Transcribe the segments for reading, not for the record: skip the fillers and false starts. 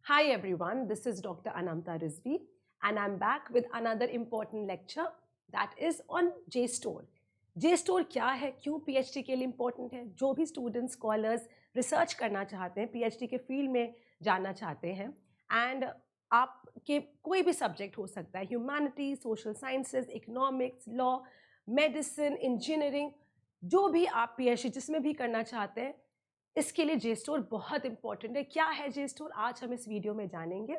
Hi everyone, this is Dr. Anamta Rizvi and I'm back with another important lecture that is on JSTOR. JSTOR क्या है, क्यों PhD के लिए important है? जो भी स्टूडेंट्स स्कॉलर्स रिसर्च करना चाहते हैं, PhD के फील्ड में जाना चाहते हैं एंड आपके कोई भी सब्जेक्ट हो सकता है, humanity, social sciences, economics, law, medicine, engineering, जो भी आप PhD जिसमें भी करना चाहते हैं, इसके लिए JSTOR बहुत इंपॉर्टेंट है। क्या है JSTOR, आज हम इस वीडियो में जानेंगे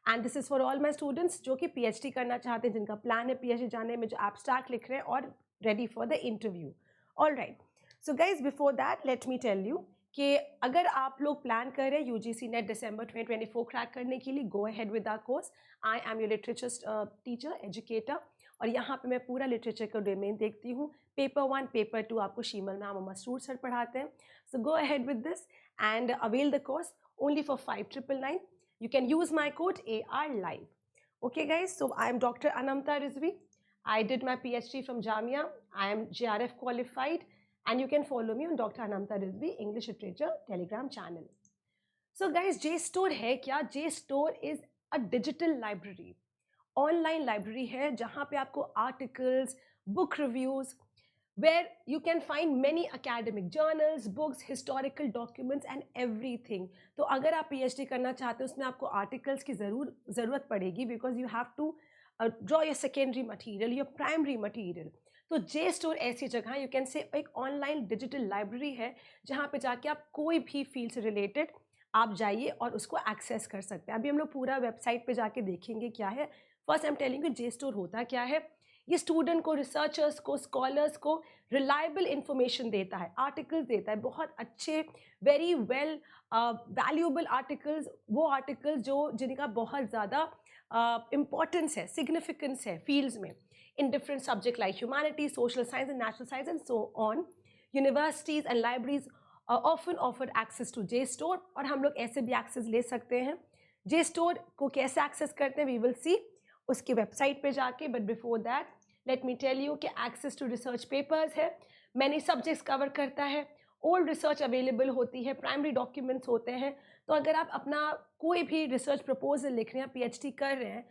and this is for all my students जो कि PhD करना चाहते हैं, जिनका प्लान है PhD जाने में, जो एब्स्ट्रैक्ट लिख रहे हैं और ready for the interview. All right, so guys before that let me tell you कि अगर आप लोग प्लान कर रहे हैं UGC नेट दिसंबर 2024 क्रैक करने के लिए, go ahead with our course. I am your literature teacher educator और यहाँ पे मैं पूरा लिटरेचर का डोमेन देखती हूँ। पेपर 1, पेपर 2 आपको शीमल मैम और मसरूर सर पढ़ाते हैं। So go ahead with this and avail the course only for 5,999. You can use my code ARLIVE. Okay guys, so I am Dr. Anamta Rizvi. I did my PhD from Jamia. I am JRF qualified and you can follow me on Dr. Anamta Rizvi English Literature Telegram channel. So guys, JSTOR है क्या? JSTOR is a digital library. Online library है जहाँ पे आपको articles, book reviews, where you can find many academic journals, books, historical documents and everything. तो अगर आप PhD करना चाहते हो उसमें आपको आर्टिकल्स की ज़रूरत पड़ेगी because you have to draw your secondary material, your primary material. तो JSTOR ऐसी जगह यू कैन से एक ऑनलाइन डिजिटल लाइब्रेरी है जहाँ पे जाके आप कोई भी फील्ड से रिलेटेड आप जाइए और उसको एक्सेस कर सकते हैं। अभी हम लोग पूरा वेबसाइट पे जाके देखेंगे क्या है। First I am telling you JSTOR होता क्या है। ये स्टूडेंट को, रिसर्चर्स को, स्कॉलर्स को रिलायबल इंफॉर्मेशन देता है, आर्टिकल्स देता है, बहुत अच्छे, वेरी वेल वैल्यूएबल आर्टिकल्स, वो आर्टिकल्स जो जिनका बहुत ज़्यादा इम्पॉर्टेंस है, सिग्निफिकेंस है फील्ड्स में, in different subject like humanity, social science and natural science and so on. Universities and libraries often offer access to JSTOR और हम लोग ऐसे भी एक्सेस ले सकते हैं। JSTOR को कैसे एक्सेस करते हैं वी विल सी उसकी वेबसाइट पे जाके, but before that let me tell you कि एक्सेस टू रिसर्च पेपर्स है, मैनी सब्जेक्ट्स कवर करता है, ओल्ड रिसर्च अवेलेबल होती है, प्राइमरी डॉक्यूमेंट्स होते हैं। तो अगर आप अपना कोई भी रिसर्च प्रपोजल लिख रहे हैं, PhD कर रहे हैं,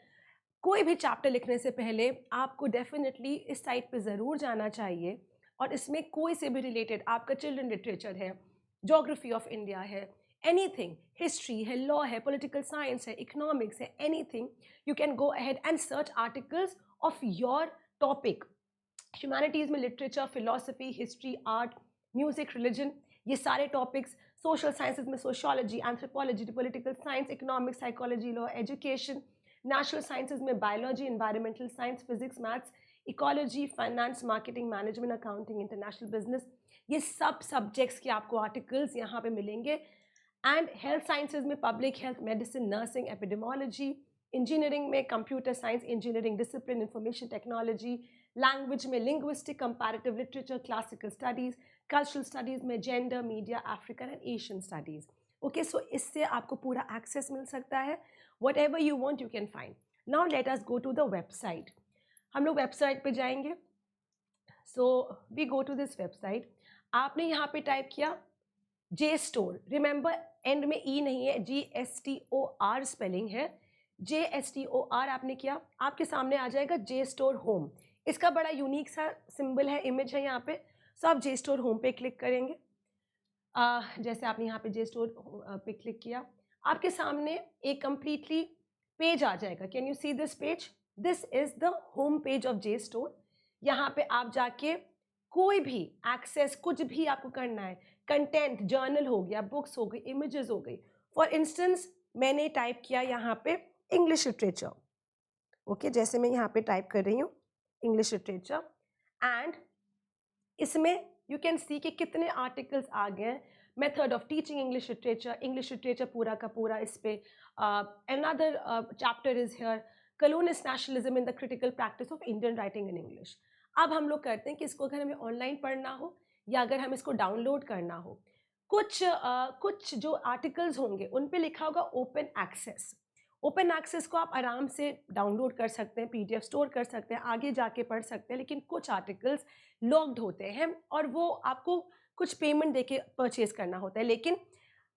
कोई भी चैप्टर लिखने से पहले आपको डेफिनेटली इस साइट पे ज़रूर जाना चाहिए और इसमें कोई से भी रिलेटेड आपका चिल्ड्रन लिटरेचर है, जोग्राफी ऑफ इंडिया है, एनीथिंग, हिस्ट्री है, लॉ है, पॉलिटिकल साइंस है, इकोनॉमिक्स है, anything, you can go ahead and search articles of your topic. Humanities में literature, philosophy, history, art, music, religion, ये सारे टॉपिक्स। सोशल साइंसेज में sociology, anthropology, political science, economics, psychology, law, education. Natural sciences में biology, environmental science, physics, maths, ecology, finance, marketing, management, accounting, international business, ये सब subjects के आपको articles यहाँ पे मिलेंगे। एंड हेल्थ साइंसेज में public health, medicine, nursing, epidemiology, engineering में computer science, engineering discipline, information technology, language में linguistic, comparative literature, classical studies, cultural studies में gender, media, African and Asian studies. Okay, so इससे आपको पूरा access मिल सकता है, whatever you want you can find. Now let us go to the website. हम लोग वेबसाइट पे जाएंगे। So we go to this website. आपने यहाँ पे टाइप किया JSTOR, रिमेंबर एंड में ई नहीं है, GSTOR स्पेलिंग है, JSTOR आपने किया, आपके सामने आ जाएगा JSTOR होम। इसका बड़ा यूनिक सा सिंबल है, इमेज है यहाँ पे। सो आप JSTOR होम पे क्लिक करेंगे। जैसे आपने यहाँ पे JSTOR पे क्लिक किया, आपके सामने एक कंप्लीटली पेज आ जाएगा। Can you see this page? This is the home page of JSTOR। यहाँ पे आप जाके कोई भी एक्सेस, कुछ भी आपको करना है, कंटेंट, जर्नल हो गया, बुक्स हो गई, इमेजेस हो गई। फॉर इंस्टेंस मैंने टाइप किया यहाँ पे इंग्लिश लिटरेचर। ओके, जैसे मैं यहाँ पे टाइप कर रही हूँ इंग्लिश लिटरेचर एंड इसमें यू कैन सी कि कितने आर्टिकल्स आ गए हैं। Method of teaching English literature पूरा का पूरा इस पे। Another chapter is here, colonist nationalism in the critical practice of Indian writing in English. अब हम लोग करते हैं कि इसको अगर हमें ऑनलाइन पढ़ना हो या अगर हम इसको डाउनलोड करना हो, कुछ जो आर्टिकल्स होंगे उन पे लिखा होगा ओपन एक्सेस। ओपन एक्सेस को आप आराम से डाउनलोड कर सकते हैं, PDF स्टोर कर सकते हैं, आगे जाके पढ़ सकते हैं। लेकिन कुछ आर्टिकल्स लॉक्ड होते हैं और वो आपको कुछ पेमेंट देके परचेज करना होता है। लेकिन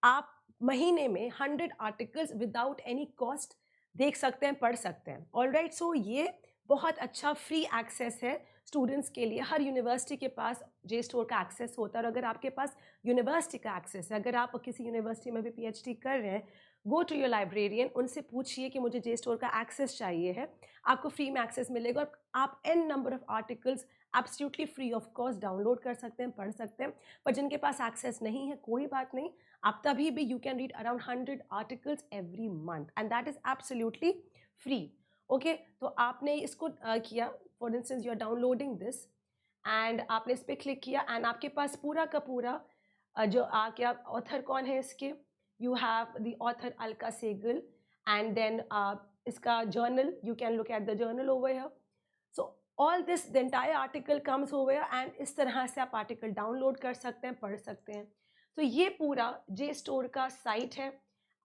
आप महीने में 100 आर्टिकल्स विदाउट एनी कॉस्ट देख सकते हैं, पढ़ सकते हैं। ऑलराइट, सो ये बहुत अच्छा फ्री एक्सेस है स्टूडेंट्स के लिए। हर यूनिवर्सिटी के पास जे स्टोर का एक्सेस होता है, और अगर आपके पास यूनिवर्सिटी का एक्सेस है, अगर आप किसी यूनिवर्सिटी में भी पीएचडी कर रहे हैं, गो टू योर लाइब्रेरियन, उनसे पूछिए कि मुझे जे स्टोर का एक्सेस चाहिए है, आपको फ्री में एक्सेस मिलेगा और आप n number of articles absolutely free of cost download कर सकते हैं, पढ़ सकते हैं। पर जिनके पास एक्सेस नहीं है, कोई बात नहीं, आप तभी भी you can read around 100 articles every month and that is absolutely free. Okay, तो आपने इसको किया, for instance you are downloading this and आपने इस पर क्लिक किया एंड आपके पास पूरा का पूरा जो क्या ऑथर कौन है इसके, you have the author Alka Sehgal, and then इसका journal, you can look at the journal over here. So all this, the entire article comes over here and इस तरह से आप article download कर सकते हैं, पढ़ सकते हैं। तो ये पूरा JSTOR का साइट है।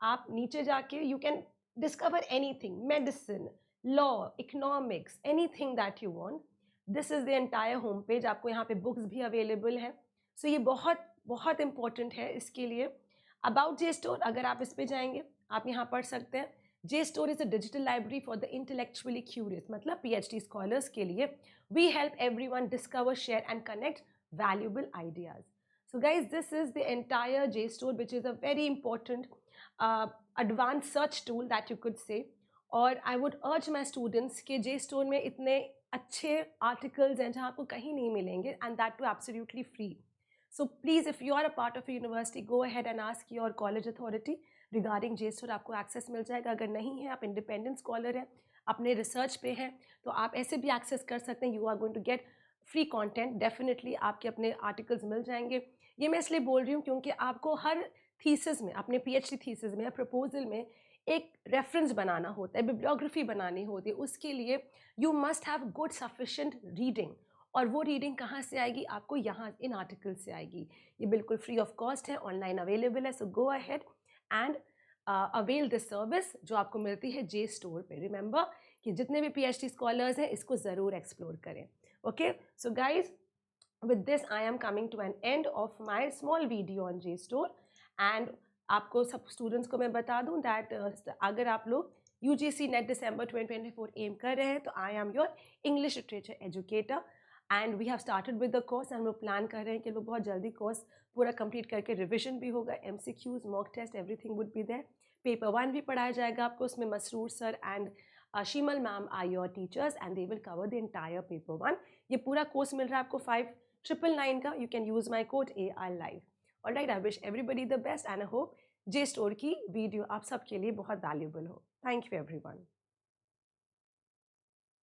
आप नीचे जाके you can discover anything, medicine, law, economics, anything that you want. This is the entire home page. आपको यहाँ पे books भी available है। So ये बहुत बहुत important है इसके लिए। अबाउट जे स्टोर, अगर आप इस पे जाएंगे, आप यहाँ पढ़ सकते हैं, JSTOR is a digital library for the intellectually curious, मतलब पीएचडी स्कॉलर्स के लिए। We help everyone discover, share and connect valuable ideas. So guys, this is the entire JSTOR which is a very important advance search tool that you could say. और I would अर्ज my students के जे store में इतने अच्छे articles हैं जहाँ आपको कहीं नहीं मिलेंगे, and that too absolutely free. So please, if you are a part of a university, go ahead and ask your college authority regarding JSTOR, आपको access मिल जाएगा। अगर नहीं है, आप independent scholar हैं, अपने research पे हैं, तो आप ऐसे भी access कर सकते हैं। You are going to get free content, definitely आपके अपने articles मिल जाएंगे। ये मैं इसलिए बोल रही हूँ क्योंकि आपको हर thesis में, अपने PhD thesis में या proposal में एक reference बनाना होता है, bibliography बनानी होती है। उसके लिए you must have good sufficient reading, और वो रीडिंग कहाँ से आएगी? आपको यहाँ इन आर्टिकल से आएगी। ये बिल्कुल फ्री ऑफ कॉस्ट है, ऑनलाइन अवेलेबल है। So go ahead and avail this service जो आपको मिलती है जे स्टोर पे। रिमेंबर कि जितने भी पीएचडी स्कॉलर्स हैं, इसको ज़रूर एक्सप्लोर करें। Okay, so guys, with this I am coming to an end of my small video on JSTOR. And आपको सब स्टूडेंट्स को मैं बता दूँ दैट अगर आप लोग UGC नेट दिसंबर 2024 एम कर रहे हैं, तो I am your English literature educator and we have started with the course. हम लोग प्लान कर रहे हैं कि लोग बहुत जल्दी कोर्स पूरा कंप्लीट करके रिविजन भी होगा, MCQs, mock test, everything would be there. Paper 1 भी पढ़ाया जाएगा आपको, उसमें Masroor sir and Sheemal ma'am are your teachers and they will cover the entire paper 1। ये पूरा कोर्स मिल रहा है आपको 5999 का। You can use my code AR Live। Alright, I wish everybody the best and I hope J store की video आप सबके लिए बहुत वैल्यूबल हो। Thank you everyone.